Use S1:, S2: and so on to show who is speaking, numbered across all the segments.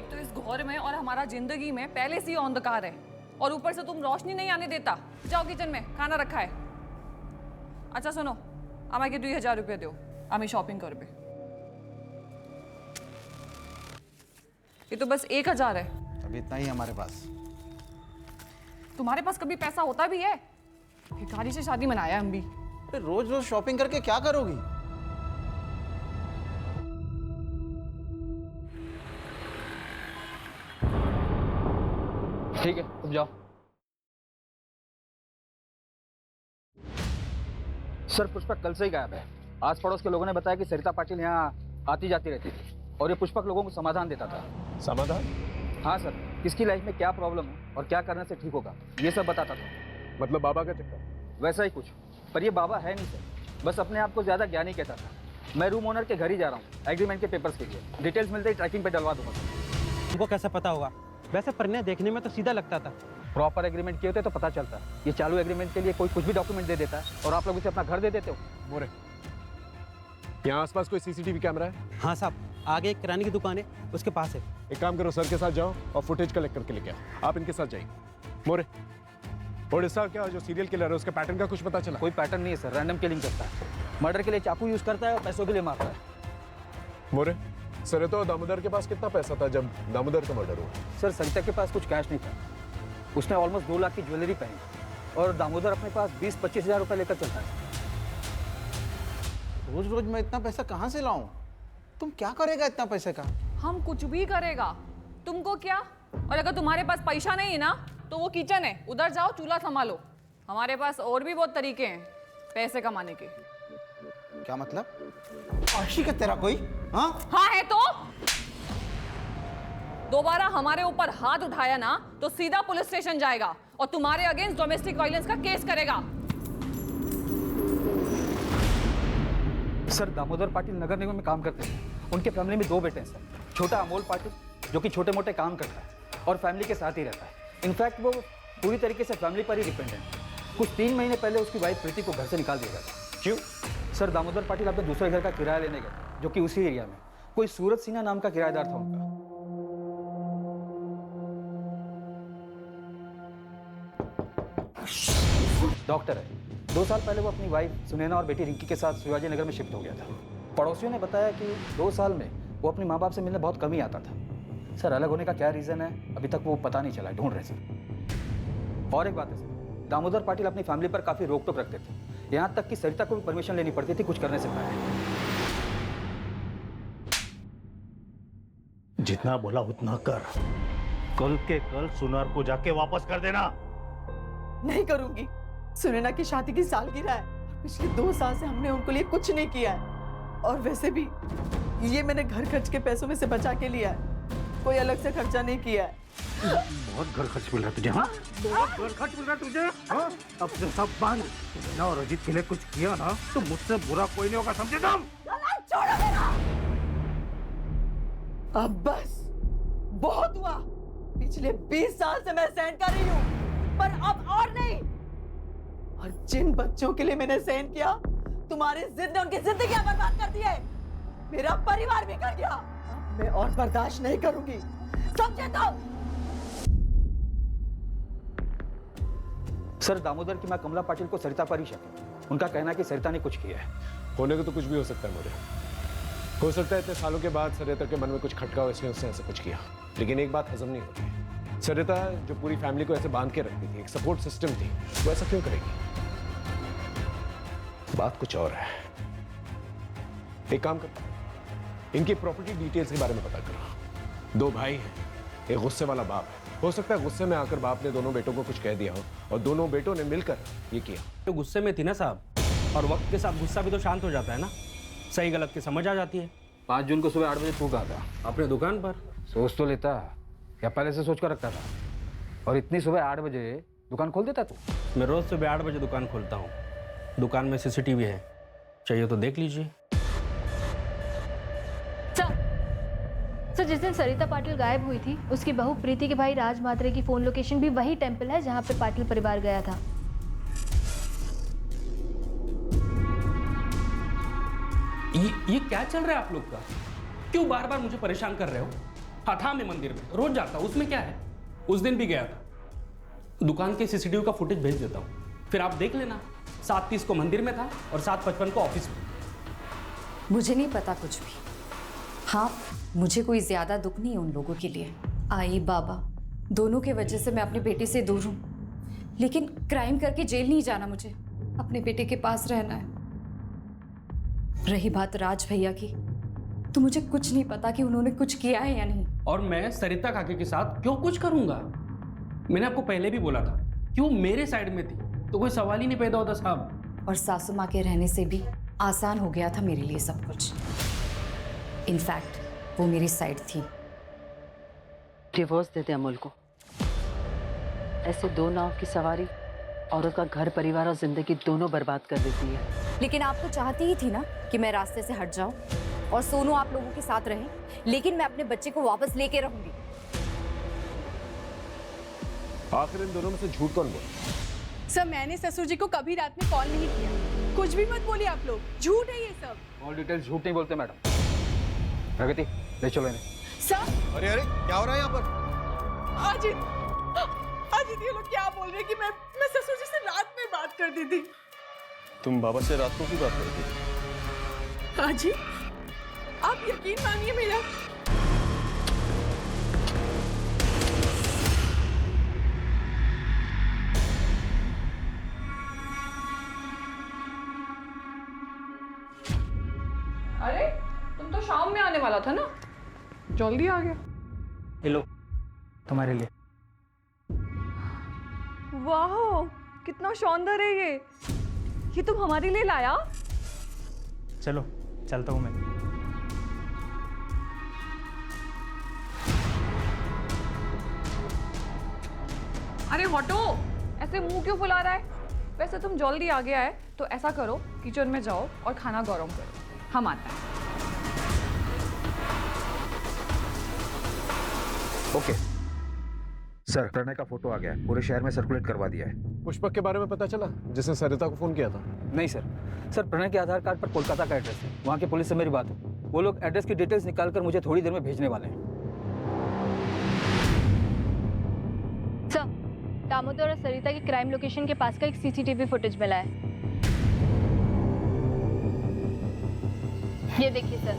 S1: एक तो इस घर में और हमारा जिंदगी में पहले से ही अंधकार है और ऊपर से तुम रोशनी नहीं आने देता। जाओ किचन में, खाना रखा है। अच्छा सुनो, আমাকে 2000 रुपये दो, আমি शॉपिंग करबे। ये तो बस 1000 है।
S2: अभी इतना ही हमारे पास।
S1: तुम्हारे पास कभी पैसा होता भी है? भिखारी से शादी मनाया हम भी।
S2: रोज रोज शॉपिंग करके क्या करोगी?
S3: ठीक है, तुम जाओ। सर, पुष्पक कल से ही गायब है। आस पड़ोस के लोगों ने बताया कि सरिता पाटिल यहाँ आती जाती रहती थी और ये पुष्पक लोगों को समाधान देता था।
S4: समाधान?
S3: हाँ सर, किसकी लाइफ में क्या प्रॉब्लम है और क्या करने से ठीक होगा ये सब बताता था।
S4: मतलब बाबा का चक्कर?
S3: वैसा ही कुछ, पर ये बाबा है नहीं सर, बस अपने आप को ज्यादा ज्ञानी कहता था। मैं रूम ओनर के घर ही जा रहा हूँ एग्रीमेंट के पेपर्स के लिए। डिटेल्स मिलते ही ट्रैकिंग पे डलवा दूंगा।
S5: तुमको कैसे पता होगा? वैसे परिणय देखने में तो सीधा लगता था।
S3: प्रॉपर एग्रीमेंट किए होते तो पता चलता। ये चालू एग्रीमेंट के लिए कोई कुछ भी डॉक्यूमेंट दे देता है और आप लोग इसे अपना घर दे देते हो।
S4: मोरे, यहाँ आसपास कोई सीसीटीवी कैमरा है?
S5: हाँ साहब, आगे एक किराने की दुकान है, उसके पास है।
S4: एक काम करो, सर के साथ जाओ और फुटेज कलेक्ट करके लेके आओ। आप इनके साथ जाइए। मोरे, ओडिशा क्या जो सीरियल किलर है उसके पैटर्न का कुछ पता चला?
S3: कोई पैटर्न नहीं है सर, रैंडम किलिंग करता है। मर्डर के लिए चाकू यूज करता है और पैसों के लिए मारता है।
S4: मोरे, सर तो दामोदर के पास कितना पैसा था जब दामोदर का मर्डर हुआ?
S3: सर, सरिता के पास कुछ कैश नहीं था। उसने ऑलमोस्ट 2 लाख की ज्वेलरी पहनी और दामोदर अपने पास 20-25 हज़ार रुपये लेकर चलता है।
S2: रोज रोज मैं इतना पैसा कहाँ से लाऊं? तुम क्या करेगा इतना पैसे का?
S1: हम कुछ भी करेगा, तुमको क्या? और अगर तुम्हारे पास पैसा नहीं है ना तो वो किचन है, उधर जाओ, चूल्हा संभालो। हमारे पास और भी बहुत तरीके हैं पैसे कमाने के।
S2: क्या मतलब? आशिक है तेरा कोई? हाँ
S1: हाँ है तो। दोबारा हमारे ऊपर हाथ उठाया ना तो सीधा पुलिस स्टेशन जाएगा और तुम्हारे अगेंस्ट डोमेस्टिक वायलेंस का केस करेगा।
S3: सर, दामोदर पाटिल नगर निगम में काम करते हैं। उनके फैमिली में 2 बेटे हैं सर। छोटा अमोल पाटिल जो कि छोटे मोटे काम करता है और फैमिली के साथ ही रहता है। इनफैक्ट वो पूरी तरीके से फैमिली पर ही डिपेंडेंट है। कुछ 3 महीने पहले उसकी वाइफ प्रीति को घर से निकाल दिया गया था।
S4: क्यों?
S3: सर, दामोदर पाटिल अपने दूसरे घर का किराया लेने गए जो कि उसी एरिया में कोई सूरज सिन्हा नाम का किराएदार था उनका। डॉक्टर है। 2 साल पहले वो अपनी वाइफ सुनैना और बेटी रिंकी के साथ शिवाजी नगर में शिफ्ट हो गया था। पड़ोसियों ने बताया कि 2 साल में वो अपने माँ बाप से मिलने बहुत कम ही आता था। सर, अलग होने का क्या रीज़न है अभी तक वो पता नहीं चला है, ढूंढ रहे सर। और एक बात है सर, दामोदर पाटिल अपनी फैमिली पर काफ़ी रोक टोक रखते थे। यहाँ तक कि सरिता को भी परमिशन लेनी पड़ती थी कुछ करने से पहले।
S6: जितना बोला उतना कर। कल के कल सुनार को जाके वापस कर देना।
S7: नहीं करूंगी। सुनैना की शादी की सालगिरह है और पिछले 2 साल से हमने उनको लिए कुछ नहीं किया है। और वैसे भी ये मैंने घर खर्च के पैसों में से बचा के लिया है, कोई अलग से खर्चा नहीं किया है।
S6: बहुत घर खर्च मिल रहा है तुझे? हाँ, बहुत घर खर्च मिल रहा है तुझे? हाँ, अब से सब बंद। ना और अजीत के लिए कुछ किया ना तो मुझसे बुरा कोई नहीं होगा, समझे तुम?
S7: छोड़ो मेरा। अब बस बहुत हुआ। पिछले 20 साल से मैं सहन कर रही हूँ, पर अब और नहीं। और जिन बच्चों के लिए मैंने सहन किया, तुम्हारी जिद ने उनकी जिंदगियां बर्बाद कर दी है। मेरा परिवार भी कर गया। अब मैं और बर्दाश्त नहीं करूंगी, समझे तुम?
S3: सर, दामोदर की मां कमला पाटिल को सरिता पर ही शक है। उनका कहना है कि सरिता ने कुछ किया है।
S4: होने को तो कुछ भी हो सकता है मोरे। हो सकता है इतने सालों के बाद सरिता के मन में कुछ खटका हो, इसलिए उसने ऐसा कुछ किया। लेकिन एक बात हजम नहीं होती, सरिता जो पूरी फैमिली को ऐसे बांध के रखती थी, एक सपोर्ट सिस्टम थी, वो ऐसा क्यों करेगी? बात कुछ और है। एक काम करो, इनकी प्रॉपर्टी डिटेल्स के बारे में पता करो। 2 भाई हैं, एक गुस्से वाला बाप है। हो सकता है गुस्से में आकर बाप ने दोनों बेटों को कुछ कह दिया हो और दोनों बेटों ने मिलकर ये किया।
S5: तो गुस्से में थी ना साहब, और वक्त के साथ गुस्सा भी तो शांत हो जाता है ना, सही गलत की समझ आ जाती है।
S3: 5 जून को सुबह 8 बजे तू कहा था
S5: अपने दुकान पर?
S3: सोच तो लेता या पहले से सोच कर रखता था? और इतनी सुबह 8 बजे दुकान खोल देता तू?
S5: मैं रोज सुबह 8 बजे दुकान खोलता हूँ। दुकान में सीसीटीवी है, चाहिए तो देख लीजिए।
S8: सर, जिस दिन सरिता पाटिल गायब हुई थी, उसकी बहू प्रीति के भाई राज मात्रे की फोन लोकेशन भी वही टेंपल है जहाँ पे पाटिल परिवार गया था।
S5: ये क्या चल रहा है आप लोग का? क्यों बार बार मुझे परेशान कर रहे हो? हाँ था, मैं मंदिर में रोज जाता हूँ, उसमें क्या है। उस दिन भी गया था। दुकान के सीसीटीवी का फुटेज भेज देता हूँ, फिर आप देख लेना। 7:30 को मंदिर में था और 7:55 को ऑफिस में।
S9: मुझे नहीं पता कुछ भी। हाँ, मुझे कोई ज्यादा दुख नहीं है उन लोगों के लिए। आई बाबा दोनों के वजह से मैं अपने बेटे से दूर हूँ, लेकिन क्राइम करके जेल नहीं जाना, मुझे अपने बेटे के पास रहना है। रही बात राज भैया की, तो मुझे कुछ नहीं पता कि उन्होंने कुछ किया है या नहीं।
S5: और मैं सरिता काकी के साथ क्यों कुछ करूंगा? मैंने आपको पहले भी बोला था क्यों मेरे साइड में थी तो कोई सवाल ही नहीं पैदा होता साहब।
S9: और सासू माँ के रहने से भी आसान हो गया था मेरे लिए सब कुछ। इनफैक्ट वो मेरी साइड थी।
S7: डिवोर्स दे दे अमूल को। ऐसे दो नाव की सवारी औरत का घर परिवार और जिंदगी दोनों बर्बाद कर देती है।
S9: लेकिन आप तो चाहती ही थी ना कि मैं रास्ते से हट जाऊं और सोनू आप लोगों के साथ रहे, लेकिन मैं अपने बच्चे को वापस लेके रहूंगी।
S4: आखिर इन दोनों में से झूठ कौन बोला?
S10: सर मैंने ससुर जी को कभी रात में कॉल नहीं किया। कुछ भी मत बोलिए आप लोग, झूठ है ये सब।
S3: ऑल डिटेल्स झूठ नहीं बोलते मैडम। प्रगति ले चलो इन्हें।
S10: सर
S2: अरे अरे क्या हो रहा है यहाँ पर?
S10: अजित, अजित ये लोग क्या बोल रहे हैं कि मैं ससुर जी से रात में बात कर दी थी।
S2: तुम बाबा से रात को की बात करती?
S10: अजित आप यकीन मानिए मेरा।
S1: अरे तुम तो शाम में आने वाला था ना, जल्दी आ गया।
S3: हेलो, तुम्हारे लिए।
S1: वाह कितना शानदार है ये तुम हमारे लिए लाया?
S3: चलो चलता हूँ मैं।
S1: अरे हटो, ऐसे मुंह क्यों फुला रहा है? वैसे तुम जल्दी आ गया है तो ऐसा करो, किचन में जाओ और खाना गरम करो, हम आते हैं।
S11: ओके सर, प्रणय का फोटो आ गया है, पूरे शहर में सर्कुलेट करवा दिया है।
S4: पुष्पक के बारे में पता चला जिसने सरिता को फोन किया था?
S3: नहीं सर, प्रणय के आधार कार्ड पर कोलकाता का एड्रेस है। वहाँ की पुलिस से मेरी बात है, वो लोग एड्रेस की डिटेल्स निकालकर मुझे थोड़ी देर में भेजने वाले हैं।
S8: सर, दामोदर और सरिता की क्राइम लोकेशन के पास का एक सीसीटीवी फुटेज मिला है। ये देखिए सर,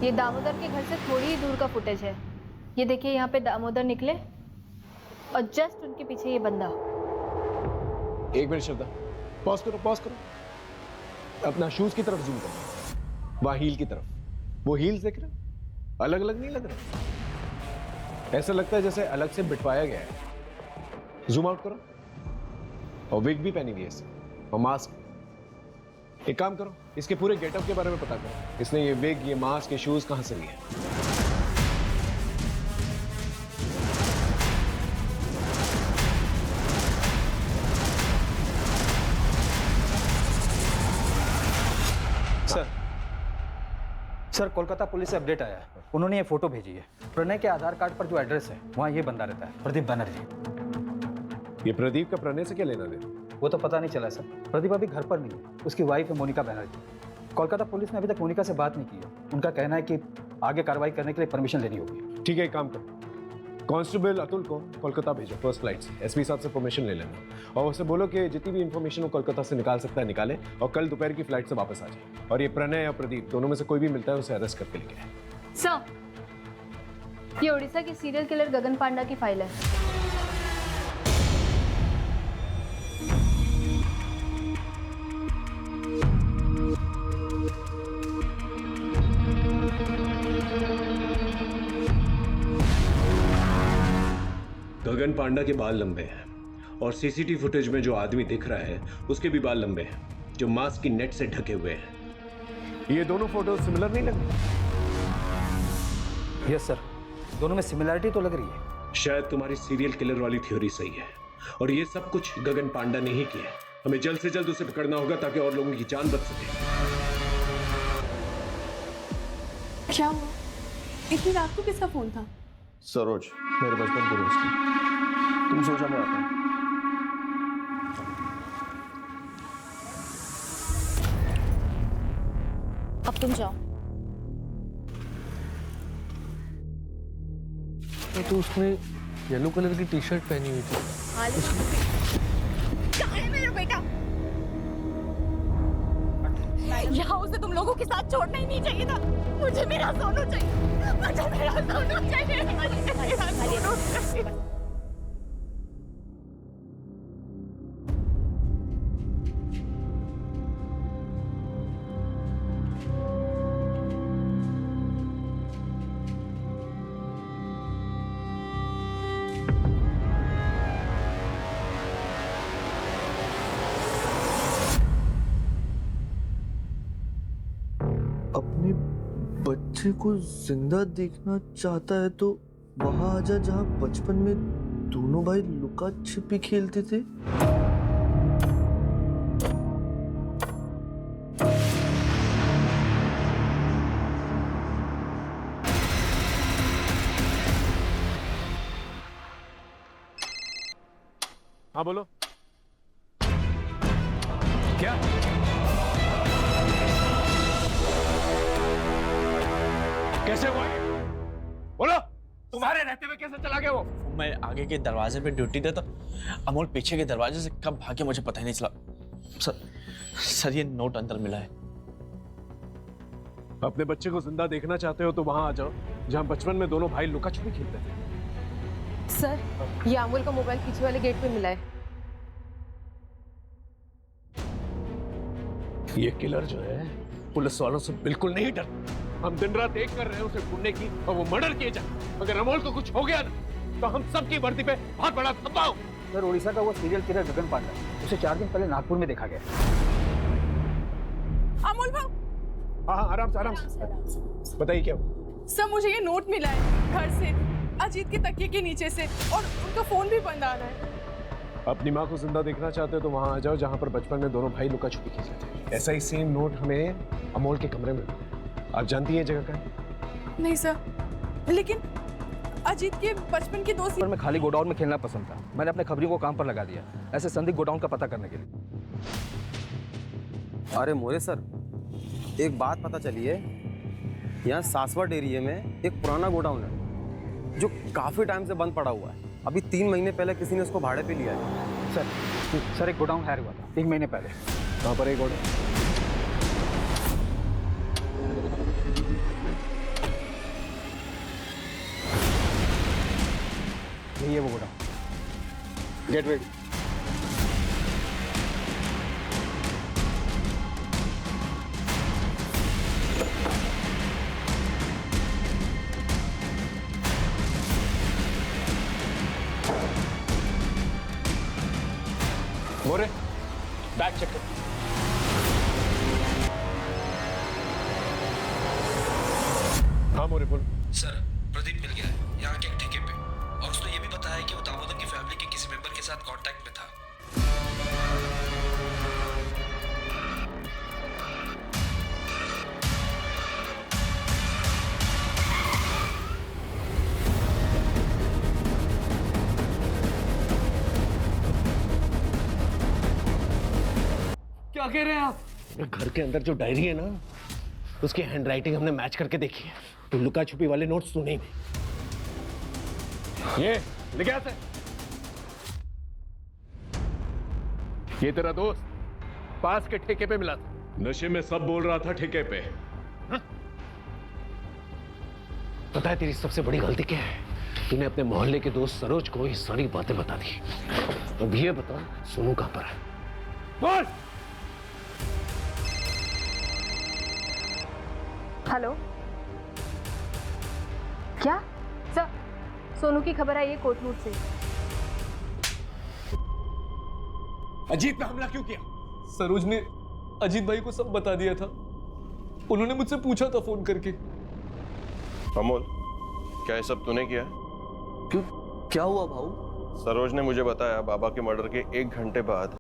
S8: ये दामोदर के घर से थोड़ी ही दूर का फुटेज है। ये देखिए यहाँ पे दामोदर निकले और जस्ट उनके पीछे ये बंदा।
S4: एक मिनट श्रद्धा, पॉज करो पॉज करो। अपना शूज की तरफ जूम करो, वहां हील की तरफ। वो हील्स देख रहे हो? अलग अलग नहीं लग रहे? ऐसा लगता है जैसे अलग से बिठवाया गया है। जूम आउट करो। और विग भी पहनी हुई है इसने, और मास्क। एक काम करो, इसके पूरे गेटअप के बारे में पता करो। इसने ये विग, ये मास्क, ये शूज कहां से लिए?
S3: सर, कोलकाता पुलिस से अपडेट आया है, उन्होंने ये फोटो भेजी है। प्रणय के आधार कार्ड पर जो एड्रेस है वहाँ ये बंदा रहता है, प्रदीप बनर्जी।
S4: ये प्रदीप का प्रणय से क्या लेना देना?
S3: वो तो पता नहीं चला सर, प्रदीप अभी घर पर नहीं है, उसकी वाइफ है मोनिका बनर्जी। कोलकाता पुलिस ने अभी तक मोनिका से बात नहीं की है। उनका कहना है कि आगे कार्रवाई करने के लिए परमिशन लेनी होगी।
S4: ठीक है, एक काम करो, कांस्टेबल अतुल को कोलकाता भेजो फर्स्ट फ्लाइट से। एसपी साहब से परमिशन ले लेना और उससे बोलो कि जितनी भी इंफॉर्मेशन वो कोलकाता से निकाल सकता है निकाले, और कल दोपहर की फ्लाइट से वापस आ जाए। और ये प्रणय या प्रदीप दोनों में से कोई भी मिलता है उसे अरेस्ट करके लेके आए।
S8: सर, ये उड़ीसा के सीरियल किलर गगन पांडा की फाइल है।
S12: गगन पांडा के बाल लंबे हैं और सीसीटीवी फुटेज में जो आदमी दिख रहा है उसके भी बाल लंबे हैं, जो मास्क की नेट से ढके हुए हैं।
S4: ये दोनों फोटो सिमिलर नहीं लग रही?
S3: यस सर, दोनों में सिमिलरिटी तो लग रही है।
S12: शायद तुम्हारी सीरियल किलर वाली थ्योरी सही है और ये सब कुछ गगन पांडा ने ही किया है। हमें जल्द से जल्द उसे पकड़ना होगा ताकि और लोगों की जान बच सके।
S10: क्या हुआ? इतनी रात को किसका फोन था?
S2: सरोज, मेरे बचपन की दोस्त थी। तुम सोचा मैं आता हूँ।
S9: अब तुम जाओ।
S12: तो उसने येलो कलर की टी शर्ट पहनी हुई थी।
S10: कहाँ है मेरा बेटा? यहाँ उसे तुम लोगों के साथ छोड़ना ही नहीं चाहिए था। मुझे मेरा सोनू चाहिए, मुझे मेरा सोनू चाहिए, मुझे मेरा सोनू चाहिए।
S13: अपने बच्चे को जिंदा देखना चाहता है तो वहां आजा जहां बचपन में दोनों भाई लुका छिपी खेलते थे।
S4: हाँ बोलो। क्या? कैसे हुआ ये? बोलो, तुम्हारे रहते हुए कैसे चला गया वो?
S14: मैं आगे के दरवाजे पे ड्यूटी देता, अमोल पीछे के दरवाजे से कब भागे मुझे पता ही नहीं चला। सर ये नोट अंदर मिला है।
S4: अपने बच्चे को जिंदा देखना चाहते हो तो वहां आ जाओ जहां बचपन में दोनों भाई लुका छुपी खेलते थे।
S15: सर, ये अमोल का मोबाइल पीछे वाले गेट पे मिला है।
S4: ये किलर जो है पुलिस वालों से बिल्कुल नहीं डरता। हम दिन रात एक कर रहे हैं उसे ढूंढने की और वो मर्डर किए जाए। अगर अमोल को कुछ हो गया ना तो हम सबकी वर्दी पे बहुत बड़ा धब्बा हो।
S3: सर, उड़ीसा का वो सीरियल किलर गगन पांडा, उसे 4 दिन पहले नागपुर में देखा गया।
S10: अमोल भाव।
S4: हाँ, आराम से बताइए क्या हुआ?
S10: सर, मुझे ये नोट मिला है घर से, अजीत के तकिए के नीचे से, और उनका फोन भी बंद आ रहा है।
S4: अपनी माँ को जिंदा देखना चाहते हो तो वहां आ जाओ जहां पर बचपन में दोनों भाई लुका छुपी खेलते थे। ऐसा ही सेम नोट हमें अमोल के कमरे में। आप जानती हैं जगह का?
S10: नहीं सर, लेकिन अजीत के बचपन के दोस्त।
S3: मैं खाली गोडाउन में खेलना पसंद था। मैंने अपने खबरियों को काम पर लगा दिया, ऐसे संदिग्ध गोडाउन का पता करने के लिए।
S16: अरे मोरे सर, एक बात पता चली है, यहाँ सासवट एरिया में एक पुराना गोडाउन है जो काफी टाइम से बंद पड़ा हुआ है। अभी 3 महीने पहले किसी ने उसको भाड़े पे लिया है।
S3: सर एक गोडाउन हायर हुआ था 3 महीने पहले।
S4: कहाँ पर एक गोडाउन?
S3: यही है वो godown.
S16: Get ready.
S4: More, bag check कर। हाँ मोरे बोल।
S11: सर, प्रदीप मिल गया है यहाँ के एक ठेके पे, और उसने ये भी बताया कि वो दामोदर की फैमिली के किसी मेंबर के साथ कांटेक्ट में था।
S12: क्या कह रहे हैं आप?
S4: घर के अंदर जो डायरी है ना, उसकी हैंडराइटिंग हमने मैच करके देखी है। तो लुका छुपी वाले नोट्स तो नहीं। ये लिख से ये तेरा दोस्त पास के ठेके पे मिला था।
S12: नशे में सब बोल रहा था ठेके पे।
S4: पता है तेरी सबसे बड़ी गलती क्या है? तूने अपने मोहल्ले के दोस्त सरोज को ये सारी बातें बता दी। अब ये बता, सोनू कहां पर है? बोल।
S15: हेलो, क्या सर? सोनू की खबर आई है कोटनूर से।
S12: अजीत पे हमला क्यों किया? सरोज ने अजीत भाई को सब बता दिया था। उन्होंने मुझसे पूछा था फोन करके।
S17: अमोल, क्या ये सब तूने किया?
S13: क्यों, क्या हुआ भाऊ?
S17: सरोज ने मुझे बताया बाबा के मर्डर के 1 घंटे बाद